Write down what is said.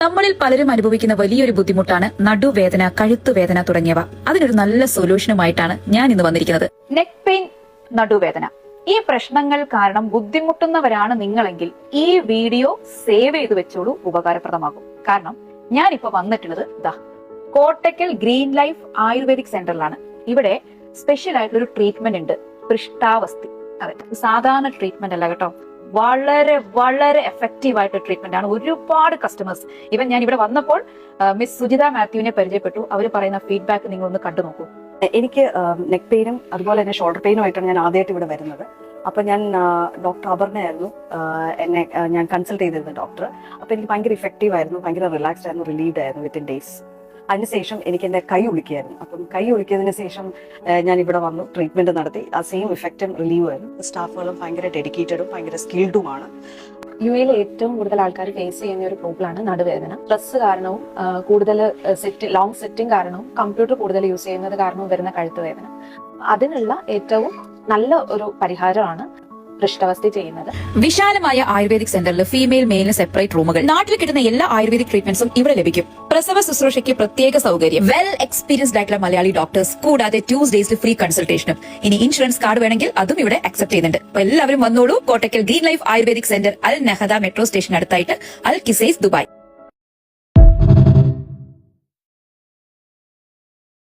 നമ്മളിൽ പലരും അനുഭവിക്കുന്ന വലിയൊരു ബുദ്ധിമുട്ടാണ് നടുവേദന, കഴുത്തുവേദന തുടങ്ങിയവ. അതിനൊരു നല്ല സൊല്യൂഷനുമായിട്ടാണ് ഞാൻ ഇന്ന് വന്നിരിക്കുന്നത്. നെക്ക് പെയിൻ, നടുവേദന, ഈ പ്രശ്നങ്ങൾ കാരണം ബുദ്ധിമുട്ടുന്നവരാണ് നിങ്ങളെങ്കിൽ ഈ വീഡിയോ സേവ് ചെയ്ത് വെച്ചോളൂ, ഉപകാരപ്രദമാകും. കാരണം ഞാനിപ്പോ വന്നിട്ടുള്ളത് കോട്ടക്കൽ ഗ്രീൻ ലൈഫ് ആയുർവേദിക് സെന്ററിലാണ്. ഇവിടെ സ്പെഷ്യൽ ആയിട്ടുള്ള ഒരു ട്രീറ്റ്മെന്റ് ഉണ്ട്, പൃഷ്ഠാവസ്ഥി. അതെ, സാധാരണ ട്രീറ്റ്മെന്റ് അല്ല കേട്ടോ, വളരെ വളരെ എഫക്റ്റീവ് ആയിട്ട് ട്രീറ്റ്മെന്റ് ആണ്. ഒരുപാട് കസ്റ്റമേഴ്സ്, ഇവൻ ഞാൻ ഇവിടെ വന്നപ്പോൾ മിസ് സുജിത മാത്യുവിനെ പരിചയപ്പെട്ടു. അവർ പറയുന്ന ഫീഡ്ബാക്ക് നിങ്ങളൊന്ന് കണ്ടു നോക്കൂ. എനിക്ക് നെക്ക് പെയിനും അതുപോലെ തന്നെ ഷോൾഡർ പെയിനും ആയിട്ടാണ് ഞാൻ ആദ്യമായിട്ട് ഇവിടെ വരുന്നത്. അപ്പൊ ഞാൻ ഡോക്ടർ അപർണയായിരുന്നു എന്നെ ഞാൻ കൺസൾട്ട് ചെയ്തിരുന്ന ഡോക്ടർ. അപ്പൊ എനിക്ക് ഭയങ്കര ഇഫക്റ്റീവ് ആയിരുന്നു, ഭയങ്കര റിലാക്സ്ഡ് ആയിരുന്നു, റിലീവ്ഡ് ആയിരുന്നു വിത്തിൻ ഡേയ്സ്. അതിനുശേഷം എനിക്ക് എന്റെ കൈ ഒളിക്കായിരുന്നു. അപ്പം കൈ ഒളിക്കിയതിനു ശേഷം ഞാൻ ഇവിടെ വന്നു, ട്രീറ്റ്മെന്റ് നടത്തി. ആ സെയിം ഇഫക്റ്റും റിലീവ് ആയിരുന്നു. സ്റ്റാഫുകളും ഭയങ്കര ഡെഡിക്കേറ്റഡും ഭയങ്കര സ്കിൽഡുമാണ്. യുഎയിൽ ഏറ്റവും കൂടുതൽ ആൾക്കാർ ഫേസ് ചെയ്യുന്ന ഒരു പ്രോബ്ലമാണ് നടുവേദന. സ്ട്രെസ് കാരണവും കൂടുതൽ ലോങ് സിറ്റിംഗ് കാരണവും കമ്പ്യൂട്ടർ കൂടുതൽ യൂസ് ചെയ്യുന്നത് കാരണവും വരുന്ന കഴുത്തുവേദന. അതിനുള്ള ഏറ്റവും നല്ല ഒരു പരിഹാരമാണ് പൃഷ്ഠാവസ്ഥി ചെയ്യുന്നത്. വിശാലമായ ആയുർവേദിക് സെന്ററിൽ ഫീമെയിൽ മെയിലിന് സെപ്പറേറ്റ് റൂമുകൾ. നാട്ടിൽ കിട്ടുന്ന എല്ലാ ആയുർവേദിക് ട്രീറ്റ്മെന്റ്സും ഇവിടെ ലഭിക്കും. പ്രസവ ശുശ്രൂഷയ്ക്ക് പ്രത്യേക സൗകര്യം, വെൽ എക്സ്പീരിയൻസ്ഡ് ആയിട്ടുള്ള മലയാളി ഡോക്ടേഴ്സ്, കൂടാതെ ട്യൂസ്ഡേയ്സിൽ ഫ്രീ കൺസൾട്ടേഷനും. ഇനി ഇൻഷുറൻസ് കാർഡ് വേണമെങ്കിൽ അതും ഇവിടെ അക്സെപ്റ്റ് ചെയ്യുന്നുണ്ട്. അപ്പൊ എല്ലാവരും വന്നോളൂ. Kottakkal green life ayurvedic centre, Al Nahda metro station അടുത്തായിട്ട്, അൽ കിസൈസ്, ദുബായ്.